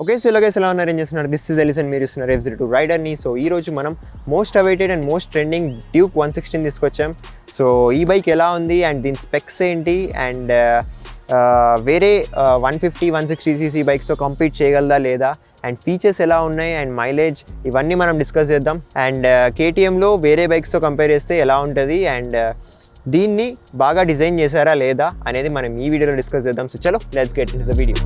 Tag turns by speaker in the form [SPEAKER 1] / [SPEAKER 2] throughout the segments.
[SPEAKER 1] Okay, so ఇలాగే ఎలా ఉన్నారు, ఏం చేస్తున్నారు? దిస్ ఇస్ ఎలిసన్, మీరు ఇస్తున్నారు F02 రైడర్ని. సో ఈ రోజు మనం most awaited and most trending Duke 116 తీసుకొచ్చాం. సో ఈ బైక్ ఎలా ఉంది అండ్ దీని స్పెక్స్ ఏంటి అండ్ వేరే 150 160cc బైక్స్తో కంపీట్ చేయగలదా లేదా అండ్ ఫీచర్స్ ఎలా ఉన్నాయి అండ్ మైలేజ్, ఇవన్నీ మనం డిస్కస్ చేద్దాం. అండ్ KTMలో వేరే బైక్స్తో కంపేర్ చేస్తే ఎలా ఉంటుంది అండ్ దీన్ని బాగా డిజైన్ చేశారా లేదా అనేది మనం ఈ వీడియోలో డిస్కస్ చేద్దాం. సో చలో let's get into the video.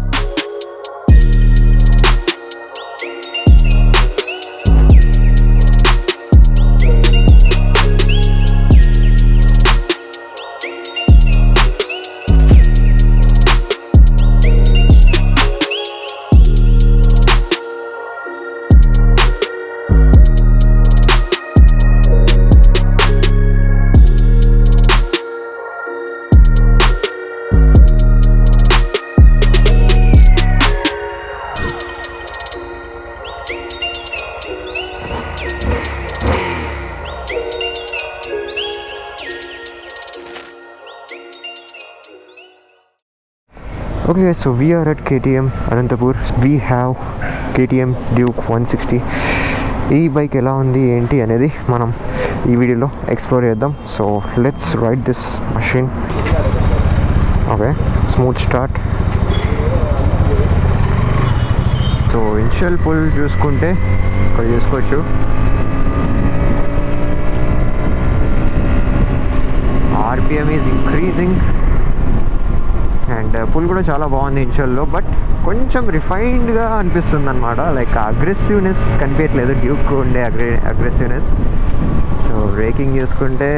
[SPEAKER 1] Okay, so we are at KTM Anantapur. We have KTM Duke 160. ఈ బైక్ ఎలా ఉంది ఏంటి అనేది మనం ఈ వీడియోలో ఎక్స్ప్లోర్ చేద్దాం. So let's ride this machine. Okay, smooth start. So initial pull చూసుకుంటే ఇక్కడ చూసుకోవచ్చు. RPM is increasing and pull కూడా చాలా బాగుంది ఇనిషియల్లో, బట్ కొంచెం రిఫైన్డ్గా అనిపిస్తుంది అనమాట. లైక్ అగ్రెసివ్నెస్ కనిపించట్లేదు డ్యూక్ ఉండే అగ్రెసివ్నెస్. సో బ్రేకింగ్ చూసుకుంటే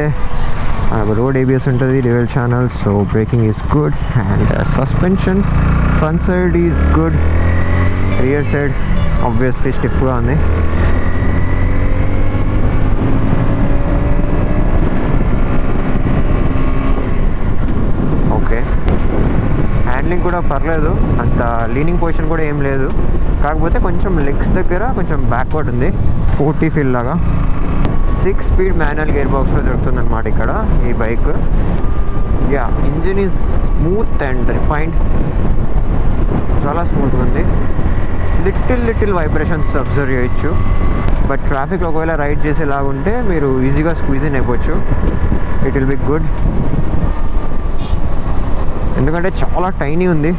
[SPEAKER 1] రోడ్ ABS ఉంటుంది, dual channel. So braking is good and suspension front side is good, rear side obviously స్టిఫ్గా ఉంది. ఓకే, హ్యాండ్లింగ్ కూడా పర్లేదు, అంత లీనింగ్ పొజిషన్ కూడా ఏం లేదు. కాకపోతే కొంచెం లెగ్స్ దగ్గర కొంచెం బ్యాక్వర్డ్ ఉంది, 40 ఫీల్ లాగా. 6 స్పీడ్ మాన్యువల్ గేర్ బాక్స్లో దొరుకుతుంది అనమాట ఇక్కడ ఈ bike. Yeah, engine is smooth and refined, చాలా స్మూత్గా ఉంది. లిటిల్ వైబ్రేషన్స్ అబ్జర్వ్ చేయొచ్చు, బట్ ట్రాఫిక్లో ఒకవేళ రైడ్ చేసేలాగుంటే మీరు ఈజీగా స్క్వీజ్ ఇన్ అయిపోవచ్చు. ఇట్ విల్ బి గుడ్, ఎందుకంటే చాలా టైనీ ఉంది.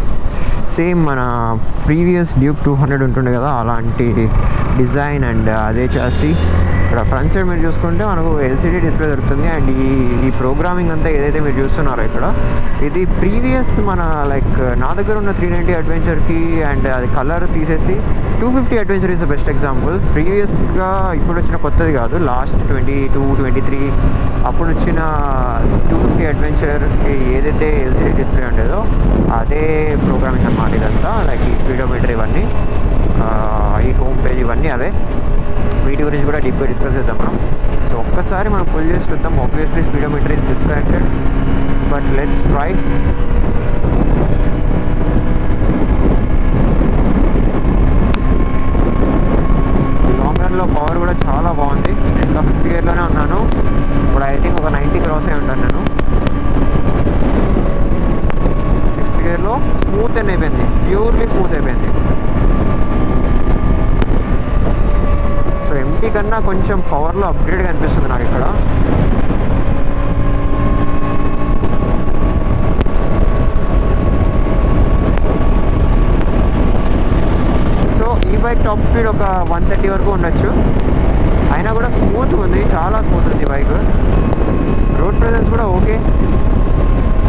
[SPEAKER 1] సేమ్ మన ప్రీవియస్ డ్యూక్ 200 ఉంటుండే కదా, అలాంటి డిజైన్ అండ్ అదే చాసి. ఇక్కడ ఫ్రంట్ సైడ్ మీరు చూసుకుంటే మనకు LCD డిస్ప్లే దొరుకుతుంది. అండ్ ఈ ప్రోగ్రామింగ్ అంతా ఏదైతే మీరు చూస్తున్నారో ఇక్కడ, ఇది ప్రీవియస్ మన లైక్ నా దగ్గర ఉన్న 390 అడ్వెంచర్కి అండ్ అది కలర్ తీసేసి 250 adventure is the best example. ప్రీవియస్గా ఇప్పుడు వచ్చిన కొత్తది కాదు, లాస్ట్ 22, 23 అప్పుడు వచ్చిన 250 అడ్వెంచర్కి ఏదైతే LCD డిస్ప్లే ఉండేదో అదే ప్రోగ్రామింగ్ అన్నమాట ఇదంతా. లైక్ ఈ స్పీడోమీటర్ ఇవన్నీ, ఈ హోమ్ పేజ్ ఇవన్నీ అవే. వీటి గురించి కూడా డీప్గా డిస్కస్ చేద్దాం మనం. సో ఒక్కసారి మనం ఫుల్ చేసి చూద్దాం. Obviously speedometer is disconnected, but let's try. Long రన్లో పవర్ కూడా చాలా బాగుంది. ఇంకా 5th గేర్లోనే ఉన్నాను ఇప్పుడు. ఐ థింక్ ఒక 90 క్రాస్ అయి ఉంటాను నేను. 6th గేర్లో స్మూత్ అయిపోయింది, ప్యూర్లీ స్మూత్ అయిపోయింది. MT కన్నా కొంచెం పవర్లో అప్గ్రేడ్గా అనిపిస్తుంది నాకు ఇక్కడ. సో ఈ బైక్ టాప్ స్పీడ్ ఒక 130 వరకు ఉండొచ్చు, అయినా కూడా స్మూత్ ఉంది, చాలా స్మూత్ ఉంది బైక్. రోడ్ ప్రెజెన్స్ కూడా ఓకే,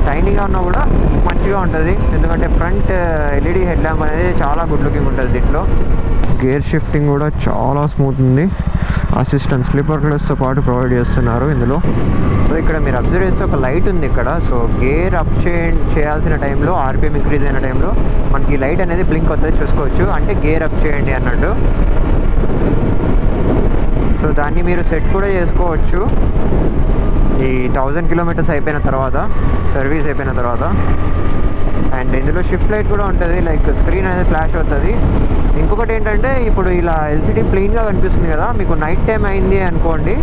[SPEAKER 1] టైనీగా ఉన్నా కూడా మంచిగా ఉంటుంది, ఎందుకంటే ఫ్రంట్ LED హెడ్ ల్యాంప్ అనేది చాలా గుడ్ లుకింగ్ ఉంటుంది దీంట్లో. గేర్ షిఫ్టింగ్ కూడా చాలా స్మూత్ ఉంది. అసిస్టెంట్ స్లీపర్ క్లచ్తో పాటు ప్రొవైడ్ చేస్తున్నారు ఇందులో. సో ఇక్కడ మీరు అబ్జర్వ్ చేస్తే ఒక లైట్ ఉంది ఇక్కడ. సో గేర్ అప్ చేయాల్సిన టైంలో, RPM ఇంక్రీజ్ అయిన టైంలో మనకి లైట్ అనేది బ్లింక్ అవుతుంది, చూసుకోవచ్చు. అంటే గేర్ అప్ చేయండి అన్నట్టు. సో దాన్ని మీరు సెట్ కూడా చేసుకోవచ్చు ఈ 1000 కిలోమీటర్స్ అయిపోయిన తర్వాత, సర్వీస్ అయిపోయిన తర్వాత. అండ్ ఇందులో షిఫ్ట్ లైట్ కూడా ఉంటుంది, లైక్ స్క్రీన్ అనేది ఫ్లాష్ అవుతుంది. ఇంకొకటి ఏంటంటే ఇప్పుడు ఇలా LCD ప్లెయిన్గా కనిపిస్తుంది కదా, మీకు నైట్ టైం అయింది అనుకోండి,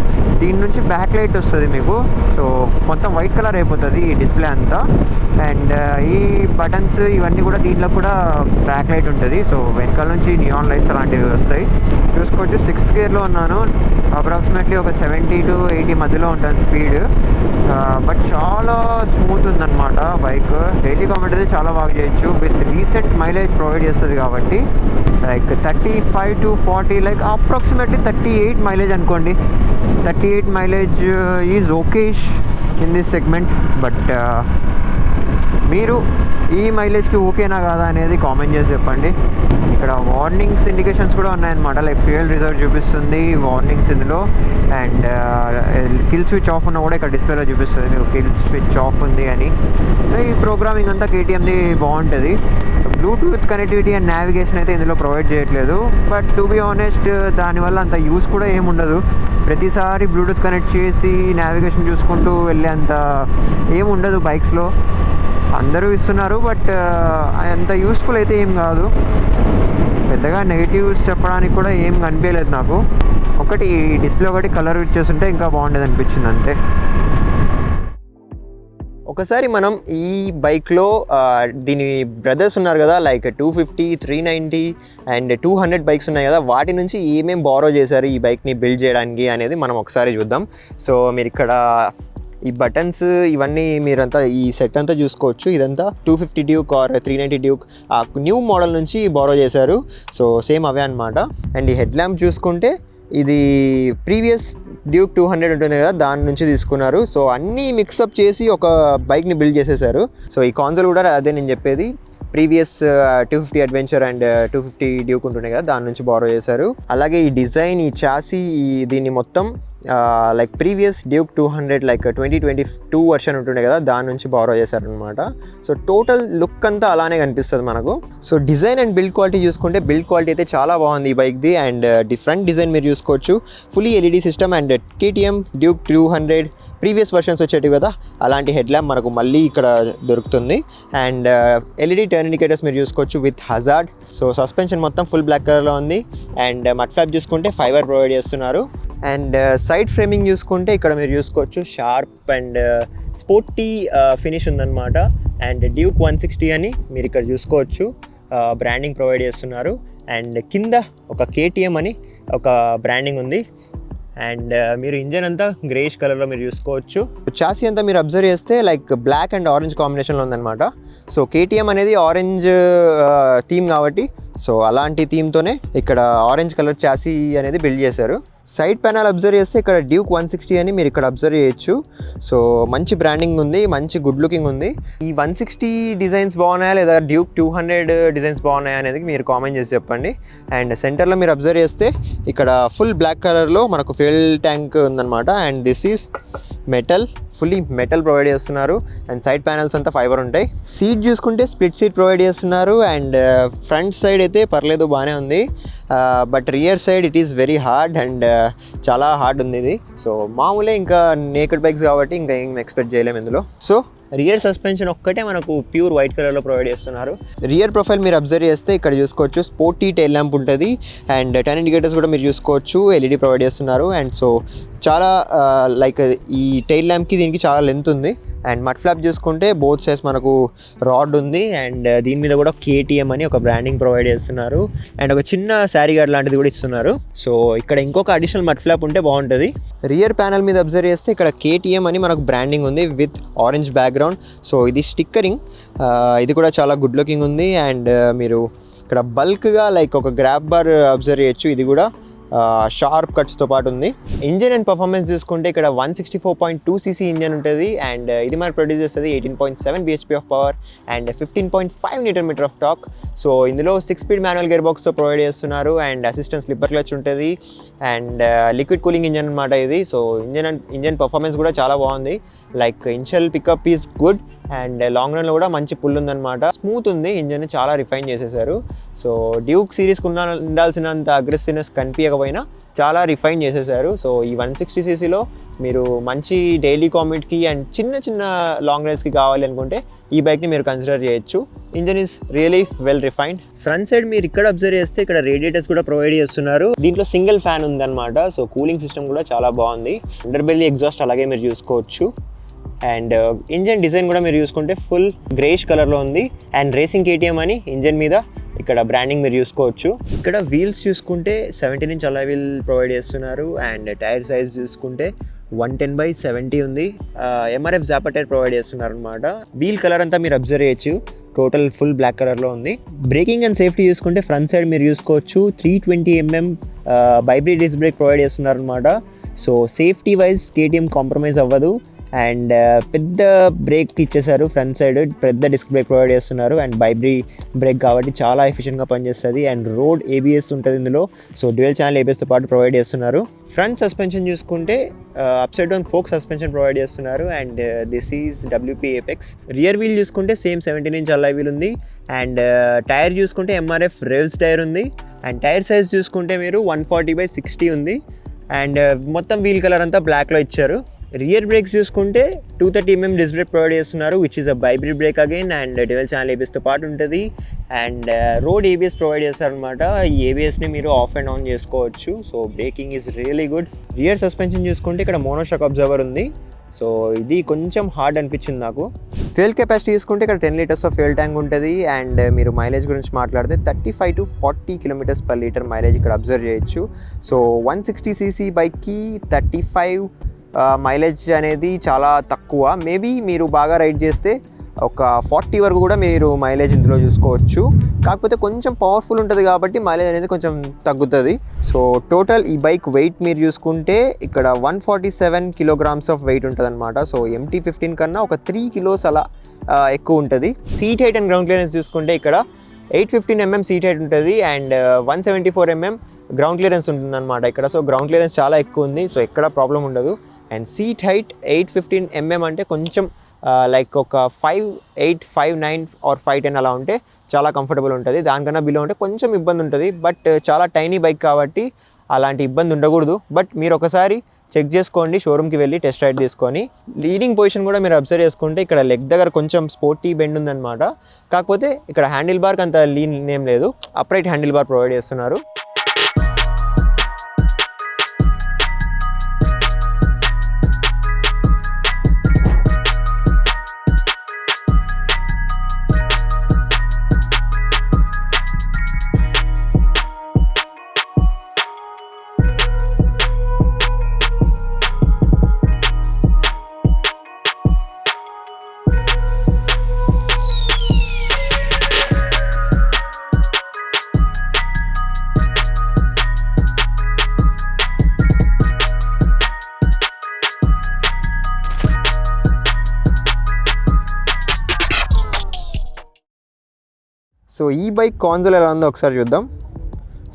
[SPEAKER 1] దీని నుంచి బ్యాక్ లైట్ వస్తుంది మీకు. సో మొత్తం వైట్ కలర్ అయిపోతుంది ఈ డిస్ప్లే అంతా. అండ్ ఈ బటన్స్ ఇవన్నీ కూడా దీంట్లో కూడా బ్యాక్ లైట్ ఉంటుంది. సో వెనకాల నుంచి నియాన్ లైట్స్ అలాంటివి వస్తాయి. చూసుకోవచ్చు 6th గేర్లో ఉన్నాను. అప్రాక్సిమేట్లీ ఒక 70 to 80 మధ్యలో ఉంటుంది స్పీడ్. బట్ చాలా స్మూత్ ఉందన్నమాట బైక్. డైలీ కామెంట్ అయితే చాలా బాగా చేయొచ్చు. విత్ రీసెంట్ మైలేజ్ ప్రొవైడ్ చేస్తుంది కాబట్టి like 35 to 40, like approximately 38 mileage అనుకోండి. 38 mileage is okayish in this segment. But మీరు ఈ మైలేజ్కి ఓకేనా కాదా అనేది కామెంట్ చేసి చెప్పండి. ఇక్కడ వార్నింగ్స్ ఇండికేషన్స్ కూడా ఉన్నాయన్నమాట. లైక్ ఫ్యూయల్ రిజర్వ్ చూపిస్తుంది వార్నింగ్స్ ఇందులో. అండ్ కిల్ స్విచ్ ఆఫ్ ఉన్నా కూడా ఇక్కడ డిస్ప్లేలో చూపిస్తుంది మీకు కిల్ స్విచ్ ఆఫ్ ఉంది అని. సో ఈ ప్రోగ్రామింగ్ అంతా కేటీఎంది బాగుంటుంది. బ్లూటూత్ కనెక్టివిటీ అండ్ నావిగేషన్ అయితే ఇందులో ప్రొవైడ్ చేయట్లేదు. బట్ టు బీ ఆనెస్ట్ దానివల్ల అంత యూస్ కూడా ఏముండదు. ప్రతిసారి బ్లూటూత్ కనెక్ట్ చేసి నావిగేషన్ చూసుకుంటూ వెళ్ళేంత ఏముండదు బైక్స్లో. అందరూ ఇస్తున్నారు బట్ అంత యూస్ఫుల్ అయితే ఏం కాదు. పెద్దగా నెగిటివ్స్ చెప్పడానికి కూడా ఏం కనిపించలేదు నాకు. ఒకటి డిస్ప్లే ఒకటి కలర్ ఇచ్చేస్తుంటే ఇంకా బాగుండేది అనిపించింది అంతే. ఒకసారి మనం ఈ బైక్లో దీని బ్రదర్స్ ఉన్నారు కదా, లైక్ 250, 390 అండ్ 200 బైక్స్ ఉన్నాయి కదా, వాటి నుంచి ఏమేమి బారో చేశారు ఈ బైక్ని బిల్డ్ చేయడానికి అనేది మనం ఒకసారి చూద్దాం. సో మీరు ఇక్కడ ఈ బటన్స్ ఇవన్నీ మీరంతా ఈ సెట్ అంతా చూసుకోవచ్చు. ఇదంతా 250 డ్యూక్ ఆర్ 390 డ్యూక్ ఆ న్యూ మోడల్ నుంచి బారో చేశారు. సో సేమ్ అవే అనమాట. అండ్ ఈ హెడ్ ల్యాంప్ చూసుకుంటే ఇది ప్రీవియస్ డ్యూక్ 200 ఉంటుంది కదా, దాని నుంచి తీసుకున్నారు. సో అన్నీ మిక్సప్ చేసి ఒక బైక్ని బిల్డ్ చేసేసారు. సో ఈ కాన్సోల్ కూడా అదే నేను చెప్పేది, ప్రీవియస్ 250 అడ్వెంచర్ అండ్ 250 డ్యూక్ ఉంటున్నాయి కదా, దాని నుంచి బారో చేశారు. అలాగే ఈ డిజైన్, ఈ చాసీ, దీన్ని మొత్తం like previous Duke 200 like 2022 version ఉంటుండే కదా, దాని నుంచి బారో చేశారనమాట. సో టోటల్ లుక్ అంతా అలానే కనిపిస్తుంది మనకు. So design and build quality చూసుకుంటే బిల్డ్ క్వాలిటీ అయితే చాలా బాగుంది ఈ బైక్ది. అండ్ డిఫరెంట్ డిజైన్ మీరు చూసుకోవచ్చు. Fully LED system and KTM Duke 200 previous versions వచ్చేటివి కదా, అలాంటి హెడ్ ల్యాంప్ మనకు మళ్ళీ ఇక్కడ దొరుకుతుంది. అండ్ ఎల్ఈడి టర్న్ ఇండికేటర్స్ మీరు చూసుకోవచ్చు విత్ హజార్డ్. సో సస్పెన్షన్ మొత్తం ఫుల్ బ్లాక్ కలర్లో ఉంది. అండ్ మడ్ ఫ్లాప్ చూసుకుంటే ఫైబర్ ప్రొవైడ్ చేస్తున్నారు. అండ్ సైడ్ ఫ్రేమింగ్ చూసుకుంటే ఇక్కడ మీరు చూసుకోవచ్చు షార్ప్ అండ్ స్పోర్టీ ఫినిష్ ఉందన్నమాట. అండ్ డ్యూక్ 160 అని మీరు ఇక్కడ చూసుకోవచ్చు బ్రాండింగ్ ప్రొవైడ్ చేస్తున్నారు. అండ్ కింద ఒక కేటీఎం అని ఒక బ్రాండింగ్ ఉంది. అండ్ మీరు ఇంజన్ అంతా గ్రేష్ కలర్లో మీరు చూసుకోవచ్చు. చాసీ అంతా మీరు అబ్జర్వ్ చేస్తే లైక్ బ్లాక్ అండ్ ఆరెంజ్ కాంబినేషన్లో ఉందన్నమాట. సో కేటీఎం అనేది ఆరెంజ్ థీమ్ కాబట్టి సో అలాంటి థీమ్తోనే ఇక్కడ ఆరెంజ్ కలర్ చాసీ అనేది బిల్డ్ చేశారు. సైడ్ ప్యానల్ అబ్జర్వ్ చేస్తే ఇక్కడ డ్యూక్ 160 అని మీరు ఇక్కడ అబ్జర్వ్ చేయొచ్చు. సో మంచి బ్రాండింగ్ ఉంది, మంచి గుడ్ లుకింగ్ ఉంది. ఈ 160 డిజైన్స్ బాగున్నాయా లేదా డ్యూక్ 200 డిజైన్స్ బాగున్నాయా అనేది మీరు కామెంట్ చేసి చెప్పండి. అండ్ సెంటర్లో మీరు అబ్జర్వ్ చేస్తే ఇక్కడ ఫుల్ బ్లాక్ కలర్లో మనకు ఫ్యూయల్ ట్యాంక్ ఉందన్నమాట. And this is metal, fully metal provide చేస్తున్నారు. అండ్ సైడ్ ప్యానల్స్ అంతా ఫైబర్ ఉంటాయి. సీట్ చూసుకుంటే స్ప్లిట్ సీట్ ప్రొవైడ్ చేస్తున్నారు. అండ్ ఫ్రంట్ సైడ్ అయితే పర్లేదు, బాగానే ఉంది. But rear side it is very hard and చాలా హార్డ్ ఉంది ఇది. సో మామూలే, ఇంకా నేకెడ్ బైక్స్ కాబట్టి ఇంకా ఏం ఎక్స్పెక్ట్ చేయలేము ఇందులో. సో రియర్ సస్పెన్షన్ ఒక్కటే మనకు ప్యూర్ వైట్ కలర్లో ప్రొవైడ్ చేస్తున్నారు. రియర్ ప్రొఫైల్ మీరు అబ్జర్వ్ చేస్తే ఇక్కడ చూసుకోవచ్చు స్పోర్టీ టైల్ ల్యాంప్ ఉంటుంది. అండ్ టర్న్ ఇండికేటర్స్ కూడా మీరు చూసుకోవచ్చు ఎల్ఈడి ప్రొవైడ్ చేస్తున్నారు. అండ్ సో చాలా లైక్ ఈ టైల్ ల్యాంప్కి దీనికి చాలా లెంత్ ఉంది. అండ్ మడ్ ఫ్లాప్ చూసుకుంటే బోత్ సైడ్స్ మనకు రాడ్ ఉంది. అండ్ దీని మీద కూడా కేటీఎం అని ఒక బ్రాండింగ్ ప్రొవైడ్ చేస్తున్నారు. అండ్ ఒక చిన్న శారీ గార్డ్ లాంటిది కూడా ఇస్తున్నారు. సో ఇక్కడ ఇంకొక అడిషనల్ మడ్ ఫ్లాప్ ఉంటే బాగుంటుంది. రియర్ ప్యానల్ మీద అబ్జర్వ్ చేస్తే ఇక్కడ కేటీఎం అని మనకు బ్రాండింగ్ ఉంది విత్ ఆరెంజ్ బ్యాక్గ్రౌండ్. సో ఇది స్టిక్కరింగ్, ఇది కూడా చాలా గుడ్ లుకింగ్ ఉంది. అండ్ మీరు ఇక్కడ బల్క్గా లైక్ ఒక గ్రాబ్ బార్ అబ్జర్వ్ చేయొచ్చు, ఇది కూడా షార్ప్ కట్స్తో పాటు ఉంది. ఇంజన్ అండ్ పర్ఫార్మెన్స్ చూసుకుంటే ఇక్కడ 164.2 cc ఇంజన్ ఉంటుంది. అండ్ ఇది మనకు ప్రొడ్యూస్ చేస్తుంది 18.7 bhp of power and 15.5 Nm of torque. So ఇందులో 6-speed మాన్యువల్ గేర్ బాక్స్తో ప్రొవైడ్ చేస్తున్నారు. అండ్ అసిస్టెంట్ స్లిప్పర్ క్లచ్ ఉంటుంది. అండ్ లిక్విడ్ కూలింగ్ ఇంజన్ అనమాట ఇది. సో ఇంజన్ పర్ఫార్మెన్స్ కూడా చాలా బాగుంది. Like initial pickup is good and long రన్లో కూడా మంచి పుల్ ఉందన్నమాట. స్మూత్ ఉంది ఇంజన్, చాలా రిఫైన్ చేసేసారు. సో డ్యూక్ సిరీస్కి ఉండాల్సినంత అగ్రెసివ్నెస్ కనిపించకపోయినా చాలా రిఫైన్ చేసేసారు. సో ఈ 160 ccలో మీరు మంచి డైలీ కామ్యూట్కి అండ్ చిన్న చిన్న లాంగ్ రైడ్స్కి కావాలి అనుకుంటే ఈ బైక్ని మీరు కన్సిడర్ చేయొచ్చు. Engine is really well refined. Front side మీరు ఇక్కడ అబ్జర్వ్ చేస్తే ఇక్కడ రేడియేటర్స్ కూడా ప్రొవైడ్ చేస్తున్నారు. దీంట్లో సింగిల్ ఫ్యాన్ ఉందన్నమాట. సో కూలింగ్ సిస్టమ్ కూడా చాలా బాగుంది. అండర్ బెల్లీ ఎగ్జాస్ట్ అలాగే మీరు చూసుకోవచ్చు. అండ్ ఇంజన్ డిజైన్ కూడా మీరు చూసుకుంటే ఫుల్ గ్రేష్ కలర్లో ఉంది. అండ్ రేసింగ్ KTM అని ఇంజన్ మీద ఇక్కడ బ్రాండింగ్ మీరు చూసుకోవచ్చు. ఇక్కడ వీల్స్ చూసుకుంటే 17" అలా వీల్ ప్రొవైడ్ చేస్తున్నారు. అండ్ టైర్ సైజ్ చూసుకుంటే 110/70 ఉంది. MRF జాపా టైర్ ప్రొవైడ్ చేస్తున్నారు అనమాట. వీల్ కలర్ అంతా మీరు అబ్జర్వ్ చేయొచ్చు, టోటల్ ఫుల్ బ్లాక్ కలర్లో ఉంది. బ్రేకింగ్ అండ్ సేఫ్టీ చూసుకుంటే ఫ్రంట్ సైడ్ మీరు చూసుకోవచ్చు 320mm వైబ్రేట్ డిస్క్ బ్రేక్ ప్రొవైడ్ చేస్తున్నారు అనమాట. So safety wise KTM compromise అవ్వదు. అండ్ పెద్ద బ్రేక్ ఇచ్చేసారు, ఫ్రంట్ సైడ్ పెద్ద డిస్క్ బ్రేక్ ప్రొవైడ్ చేస్తున్నారు. అండ్ వైబ్రీ బ్రేక్ కాబట్టి చాలా ఎఫిషియెంట్గా పనిచేస్తుంది. అండ్ రోడ్ ABS ఉంటుంది ఇందులో. సో డ్యూయల్ ఛానల్ ABSతో పాటు ప్రొవైడ్ చేస్తున్నారు. ఫ్రంట్ సస్పెన్షన్ చూసుకుంటే upside down fork suspension provide చేస్తున్నారు. And this is WP Apex. Rear wheel చూసుకుంటే సేమ్ 17" అలై వీల్ ఉంది. అండ్ టైర్ చూసుకుంటే MRF రేవ్స్ టైర్ ఉంది. అండ్ టైర్ సైజ్ చూసుకుంటే మీరు 140/60 ఉంది. అండ్ మొత్తం వీల్ కలర్ అంతా బ్లాక్లో ఇచ్చారు. రియర్ బ్రేక్స్ చూసుకుంటే 230mm డిస్క్ బ్రేక్ ప్రొవైడ్ చేస్తున్నారు, which is a vibrate brake again. And dual channel ABSతో పాటు ఉంటుంది. అండ్ రోడ్ ABS ప్రొవైడ్ చేస్తారనమాట. ఈ ABSని మీరు ఆఫ్ అండ్ ఆన్ చేసుకోవచ్చు. So braking is really good. Rear suspension చూసుకుంటే ఇక్కడ మోనోషాక్ అబ్జర్వర్ ఉంది. సో ఇది కొంచెం హార్డ్ అనిపించింది నాకు. ఫ్యూయల్ కెపాసిటీ చూసుకుంటే ఇక్కడ 10 లీటర్స్ ఆఫ్ ఫ్యూయల్ ట్యాంక్ ఉంటుంది. అండ్ మీరు మైలేజ్ గురించి మాట్లాడితే 35 to 40 km/లీటర్ మైలేజ్ ఇక్కడ అబ్జర్వ్ చేయొచ్చు. సో 160cc బైక్కి 35 మైలేజ్ అనేది చాలా తక్కువ. మేబీ మీరు బాగా రైడ్ చేస్తే ఒక 40 వరకు కూడా మీరు మైలేజ్ ఇందులో చూసుకోవచ్చు. కాకపోతే కొంచెం పవర్ఫుల్ ఉంటుంది కాబట్టి మైలేజ్ అనేది కొంచెం తగ్గుతుంది. సో టోటల్ ఈ బైక్ వెయిట్ మీరు చూసుకుంటే ఇక్కడ 147 kilograms ఆఫ్ వెయిట్ ఉంటుంది అనమాట. సో MT-15 కన్నా ఒక 3 kilos అలా ఎక్కువ ఉంటుంది. Seat height and ground clearance చూసుకుంటే ఇక్కడ 815mm సీట్ హైట్ ఉంటుంది. అండ్ 174mm గ్రౌండ్ క్లియరెన్స్ ఉంటుంది అనమాట ఇక్కడ. సో గ్రౌండ్ క్లియరెన్స్ చాలా ఎక్కువ ఉంది. సో ఎక్కడ ప్రాబ్లం ఉండదు. అండ్ సీట్ హైట్ 815mm అంటే కొంచెం లైక్ ఒక 5'8", 5'9" or 5'10" అలా ఉంటే చాలా కంఫర్టబుల్ ఉంటుంది. దానికన్నా బిలో ఉంటే కొంచెం ఇబ్బంది ఉంటుంది. బట్ చాలా టైనీ బైక్ కాబట్టి అలాంటి ఇబ్బంది ఉండకూడదు. బట్ మీరు ఒకసారి చెక్ చేసుకోండి, షోరూమ్కి వెళ్ళి టెస్ట్ రైడ్ తీసుకొని. లీడింగ్ పొజిషన్ కూడా మీరు అబ్జర్వ్ చేసుకుంటే ఇక్కడ లెగ్ దగ్గర కొంచెం స్పోర్టీ బెండ్ ఉందన్నమాట. కాకపోతే ఇక్కడ హ్యాండిల్ బార్కి అంత లీన్ ఏం లేదు, అప్రైట్ హ్యాండిల్ బార్ ప్రొవైడ్ చేస్తున్నారు. సో ఈ బైక్ కాన్సోల్ ఎలా ఉందో ఒకసారి చూద్దాం.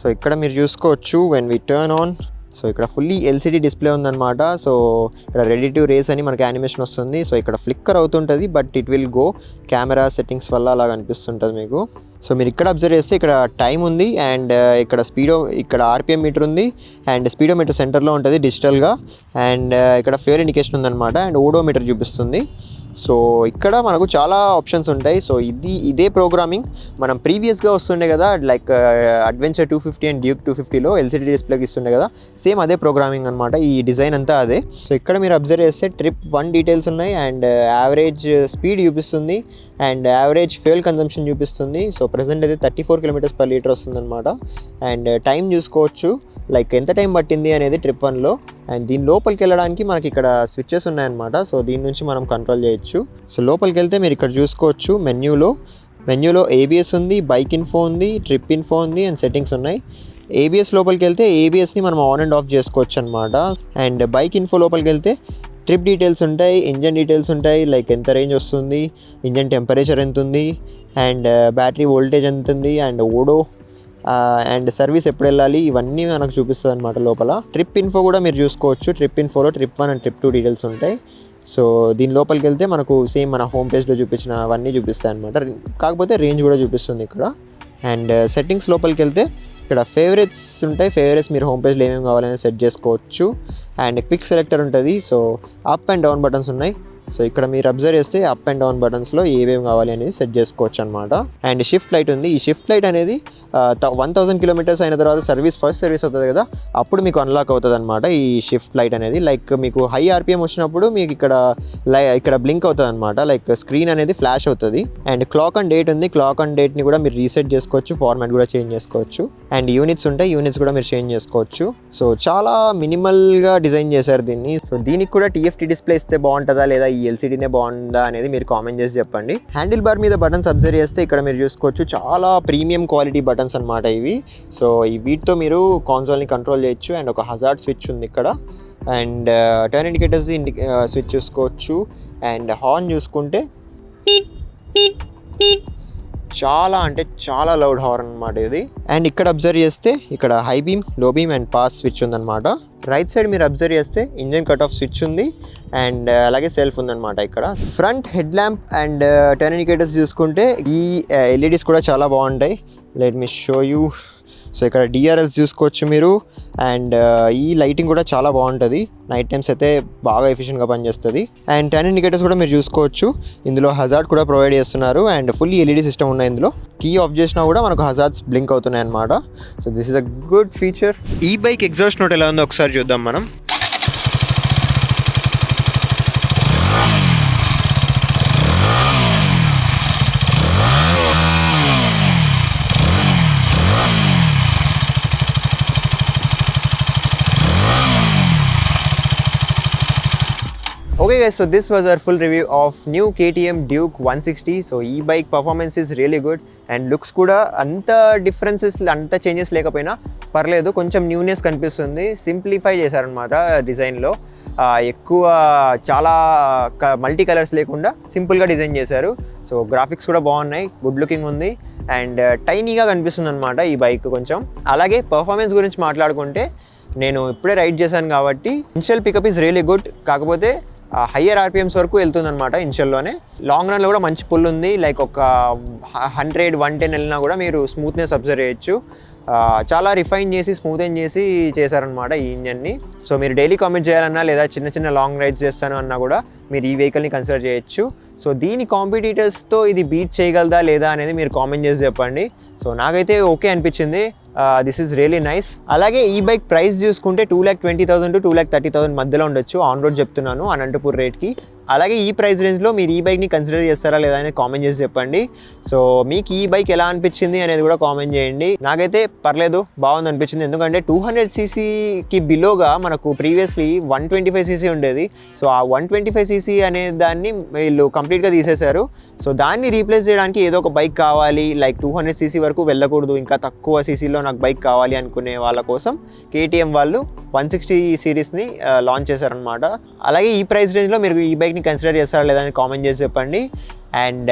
[SPEAKER 1] సో ఇక్కడ మీరు చూసుకోవచ్చు when we turn on. So ఇక్కడ ఫుల్లీ LCD డిస్ప్లే ఉందన్నమాట. సో ఇక్కడ రెడీ టు రేస్ అని మనకి యానిమేషన్ వస్తుంది. సో ఇక్కడ ఫ్లిక్కర్ అవుతుంటుంది, but it will go camera settings వల్ల అలా కనిపిస్తుంటుంది మీకు. సో మీరు ఇక్కడ అబ్జర్వ్ చేస్తే ఇక్కడ టైం ఉంది. అండ్ ఇక్కడ ఇక్కడ RPM మీటర్ ఉంది. అండ్ స్పీడోమీటర్ సెంటర్లో ఉంటుంది డిజిటల్గా. అండ్ ఇక్కడ ఫ్యూయల్ ఇండికేషన్ ఉందన్నమాట. అండ్ ఓడోమీటర్ చూపిస్తుంది. సో ఇక్కడ మనకు చాలా ఆప్షన్స్ ఉంటాయి. సో ఇదే ప్రోగ్రామింగ్ మనం ప్రీవియస్గా వస్తుండే కదా, లైక్ అడ్వెంచర్ 250 అండ్ డ్యూక్ 250లో LCD డిస్ప్లేకి ఇస్తుండే కదా, సేమ్ అదే ప్రోగ్రామింగ్ అనమాట. ఈ డిజైన్ అంతా అదే. సో ఇక్కడ మీరు అబ్జర్వ్ చేస్తే ట్రిప్ 1 డీటెయిల్స్ ఉన్నాయి. అండ్ యావరేజ్ స్పీడ్ చూపిస్తుంది. అండ్ యావరేజ్ ఫ్యూయల్ కన్జంప్షన్ చూపిస్తుంది. సో ప్రజెంట్ అయితే 34 km/లీటర్ వస్తుంది అనమాట. అండ్ టైం చూసుకోవచ్చు, లైక్ ఎంత టైం పట్టింది అనేది ట్రిప్ 1లో. అండ్ దీని లోపలికి వెళ్ళడానికి మనకి ఇక్కడ స్విచ్చెస్ ఉన్నాయన్నమాట. సో దీని నుంచి మనం కంట్రోల్ చేయొచ్చు. సో లోపలికి వెళ్తే మీరు ఇక్కడ చూసుకోవచ్చు మెన్యూలో ABS ఉంది, బైక్ ఇన్ఫో ఉంది, ట్రిప్ ఇన్ఫో ఉంది, అండ్ సెట్టింగ్స్ ఉన్నాయి. ABS లోపలికి వెళ్తే ABSని మనం ఆన్ అండ్ ఆఫ్ చేసుకోవచ్చు అనమాట. అండ్ బైక్ ఇన్ఫో లోపలికి వెళ్తే ట్రిప్ డీటెయిల్స్ ఉంటాయి, ఇంజన్ డీటెయిల్స్ ఉంటాయి, లైక్ ఎంత రేంజ్ వస్తుంది, ఇంజన్ టెంపరేచర్ ఎంత ఉంది, అండ్ బ్యాటరీ వోల్టేజ్ ఎంత ఉంది, అండ్ ఓడో అండ్ సర్వీస్ ఎప్పుడు వెళ్ళాలి, ఇవన్నీ మనకు చూపిస్తుంది అనమాట లోపల. ట్రిప్ ఇన్ఫో కూడా మీరు చూసుకోవచ్చు. ట్రిప్ ఇన్ఫోలో ట్రిప్ 1 అండ్ ట్రిప్ 2 డీటెయిల్స్ ఉంటాయి. సో దీని లోపలికి వెళ్తే మనకు సేమ్ మన హోమ్ పేజ్లో చూపించిన అవన్నీ చూపిస్తాయి అనమాట. కాకపోతే రేంజ్ కూడా చూపిస్తుంది ఇక్కడ. అండ్ సెట్టింగ్స్ లోపలికి వెళ్తే ఇక్కడ ఫేవరెట్స్ ఉంటాయి. ఫేవరెట్స్ మీరు హోమ్ పేజ్లో ఏమేమి కావాలని సెట్ చేసుకోవచ్చు. అండ్ క్విక్ సెలెక్టర్ ఉంటుంది. So up and down buttons ఉన్నాయి. సో ఇక్కడ మీరు అబ్జర్వ్ చేస్తే అప్ అండ్ డౌన్ బటన్స్లో ఏమేమి కావాలి అనేది సెట్ చేసుకోవచ్చు అనమాట. అండ్ షిఫ్ట్ లైట్ ఉంది. ఈ షిఫ్ట్ లైట్ అనేది 1000 కిలోమీటర్స్ అయిన తర్వాత ఫస్ట్ సర్వీస్ అవుతుంది కదా, అప్పుడు మీకు అన్లాక్ అవుతుంది అనమాట ఈ షిఫ్ట్ లైట్ అనేది. లైక్ మీకు హై ఆర్పిఎం వచ్చినప్పుడు మీకు ఇక్కడ బ్లింక్ అవుతుంది అనమాట, లైక్ స్క్రీన్ అనేది ఫ్లాష్ అవుతుంది. అండ్ క్లాక్ అండ్ డేట్ ఉంది. క్లాక్ అండ్ డేట్ని కూడా మీరు రీసెట్ చేసుకోవచ్చు, ఫార్మాట్ కూడా చేంజ్ చేసుకోవచ్చు. అండ్ యూనిట్స్ ఉంటాయి, యూనిట్స్ కూడా మీరు చేంజ్ చేసుకోవచ్చు. సో చాలా మినిమల్గా డిజైన్ చేశారు దీన్ని. సో దీనికి కూడా TFT డిస్ప్లే ఇస్తే బాగుంటుందా లేదా ఈ LCDనే బాగుందా అనేది మీరు కామెంట్ చేసి చెప్పండి. హ్యాండిల్ బార్ మీద బటన్స్ అబ్జర్వ్ చేస్తే ఇక్కడ మీరు చూసుకోవచ్చు చాలా ప్రీమియం క్వాలిటీ బటన్స్ అనమాట ఇవి. సో ఈ వీటితో మీరు కాన్సోల్ని కంట్రోల్ చేయొచ్చు. అండ్ ఒక హజార్డ్ స్విచ్ ఉంది ఇక్కడ. అండ్ టర్న్ ఇండికేటర్స్ స్విచ్ చూసుకోవచ్చు. అండ్ హార్న్ చూసుకుంటే చాలా అంటే చాలా లౌడ్ హార్న్ అనమాట ఇది. అండ్ ఇక్కడ అబ్జర్వ్ చేస్తే ఇక్కడ హై బీమ్, లో బీమ్ అండ్ పాస్ స్విచ్ ఉందన్నమాట. రైట్ సైడ్ మీరు అబ్జర్వ్ చేస్తే ఇంజన్ కట్ ఆఫ్ స్విచ్ ఉంది. అండ్ అలాగే సెల్ఫ్ ఉందన్నమాట. ఇక్కడ front head lamp and turn indicators చూసుకుంటే ఈ LEDs కూడా చాలా బాగుంటాయి. Let me show you. So ఇక్కడ DRLs చూసుకోవచ్చు మీరు. అండ్ ఈ లైటింగ్ కూడా చాలా బాగుంటుంది, నైట్ టైమ్స్ అయితే బాగా ఎఫిషియెంట్గా పనిచేస్తుంది. అండ్ టర్న్ ఇండికేటర్స్ కూడా మీరు చూసుకోవచ్చు, ఇందులో హజార్డ్ కూడా ప్రొవైడ్ చేస్తున్నారు. అండ్ ఫుల్ LED సిస్టమ్ ఉన్నాయి ఇందులో. కీ ఆఫ్ చేసినా కూడా మనకు హజార్డ్స్ బ్లింక్ అవుతున్నాయి అనమాట. So this is a good feature. ఈ బైక్ ఎగ్జాస్ట్ నోట్ ఎలా ఉందో ఒకసారి చూద్దాం మనం. Okay guys, so this was our full review of new KTM Duke 160. So e-bike performance is really good and looks kuda anta differences anta changes lekapayina parledu, koncham newness kanipistundi. Simplify chesaranamata design lo, ఎక్కువ చాలా multi colours లేకుండా సింపుల్గా design చేశారు. So graphics కూడా బాగున్నాయి, good looking ఉంది. And టైనీగా కనిపిస్తుంది అనమాట ఈ బైక్ కొంచెం. అలాగే పర్ఫార్మెన్స్ గురించి మాట్లాడుకుంటే నేను ఇప్పుడే రైడ్ చేశాను కాబట్టి initial pickup is really good. కాకపోతే హయ్యర్ RPMs వరకు వెళ్తుంది అనమాట ఇనిషియల్లోనే. లాంగ్ రన్లో కూడా మంచి పుల్ ఉంది. లైక్ ఒక 100-110 వెళ్ళినా కూడా మీరు స్మూత్నెస్ అబ్జర్వ్ చేయొచ్చు. చాలా రిఫైన్ చేసి స్మూతెన్ చేసి చేశారనమాట ఈ ఇంజన్ని. సో మీరు డైలీ కామెంట్ చేయాలన్నా లేదా చిన్న చిన్న లాంగ్ రైడ్స్ చేస్తాను అన్నా కూడా మీరు ఈ వెహికల్ని కన్సిడర్ చేయొచ్చు. సో దీని కాంపిటీటర్స్తో ఇది బీట్ చేయగలదా లేదా అనేది మీరు కామెంట్ చేసి చెప్పండి. సో నాకైతే ఓకే అనిపించింది. This is really nice. అలాగే ఈ బైక్ ప్రైస్ చూసుకుంటే 2,20,000 to 2,30,000 మధ్యలో ఉండొచ్చు ఆన్ రోడ్ చెప్తున్నాను అనంతపూర్ రేట్కి. అలాగే ఈ ప్రైస్ రేంజ్లో మీరు ఈ బైక్ని కన్సిడర్ చేస్తారా లేదా అనేది కామెంట్ చేసి చెప్పండి. సో మీకు ఈ బైక్ ఎలా అనిపించింది అనేది కూడా కామెంట్ చేయండి. నాకైతే పర్లేదు, బాగుంది అనిపించింది. ఎందుకంటే 200cc బిలోగా మనకు ప్రీవియస్లీ 125cc ఉండేది. సో ఆ 125cc అనే దాన్ని వీళ్ళు కంప్లీట్గా తీసేశారు. సో దాన్ని రీప్లేస్ చేయడానికి ఏదో ఒక బైక్ కావాలి, లైక్ 200cc వరకు వెళ్ళకూడదు, ఇంకా తక్కువ సీసీలో నాకు బైక్ కావాలి అనుకునే వాళ్ళ కోసం KTM వాళ్ళు 160 సిరీస్ని లాంచ్ చేశారనమాట. అలాగే ఈ ప్రైస్ రేంజ్లో మీరు ఈ బైక్ని కన్సిడర్ చేస్తారా లేదా అని కామెంట్ చేసి చెప్పండి. అండ్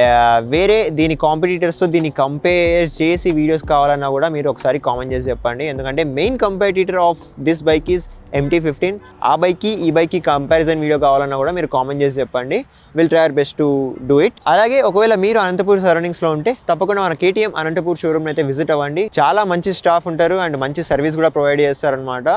[SPEAKER 1] వేరే దీని కాంపిటీటర్స్తో దీన్ని కంపేర్ చేసి వీడియోస్ కావాలన్నా కూడా మీరు ఒకసారి కామెంట్ చేసి చెప్పండి. ఎందుకంటే main competitor of this bike is MT-15. ఆ బైక్కి ఈ బైక్కి కంపారిజన్ వీడియో కావాలన్నా కూడా మీరు కామెంట్ చేసి చెప్పండి. Will try our best to do it. అలాగే ఒకవేళ మీరు అనంతపూర్ సరౌండింగ్స్లో ఉంటే తప్పకుండా మన KTM అనంతపూర్ షోరూమ్ని అయితే విజిట్ అవ్వండి. చాలా మంచి స్టాఫ్ ఉంటారు అండ్ మంచి సర్వీస్ కూడా ప్రొవైడ్ చేస్తారనమాట.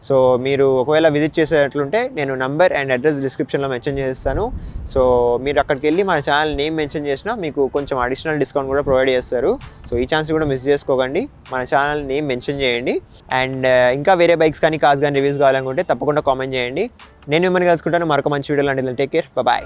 [SPEAKER 1] సో మీరు ఒకవేళ విజిట్ చేసేటట్లుంటే నేను నంబర్ అండ్ అడ్రస్ డిస్క్రిప్షన్లో మెన్షన్ చేస్తాను. సో మీరు అక్కడికి వెళ్ళి మన ఛానల్ నేమ్ మెన్షన్ చేసినా మీకు కొంచెం అడిషనల్ డిస్కౌంట్ కూడా ప్రొవైడ్ చేస్తారు. సో ఈ ఛాన్స్ కూడా మిస్ చేసుకోకండి, మన ఛానల్ నేమ్ మెన్షన్ చేయండి. అండ్ ఇంకా వేరే బైక్స్ కానీ కార్స్ కానీ రివ్యూస్ కావాలనుకుంటే తప్పకుండా కామెంట్ చేయండి. నేను మిమ్మల్ని కలుసుకుంటాను మరొక మంచి వీడియోలో. Take care, bye.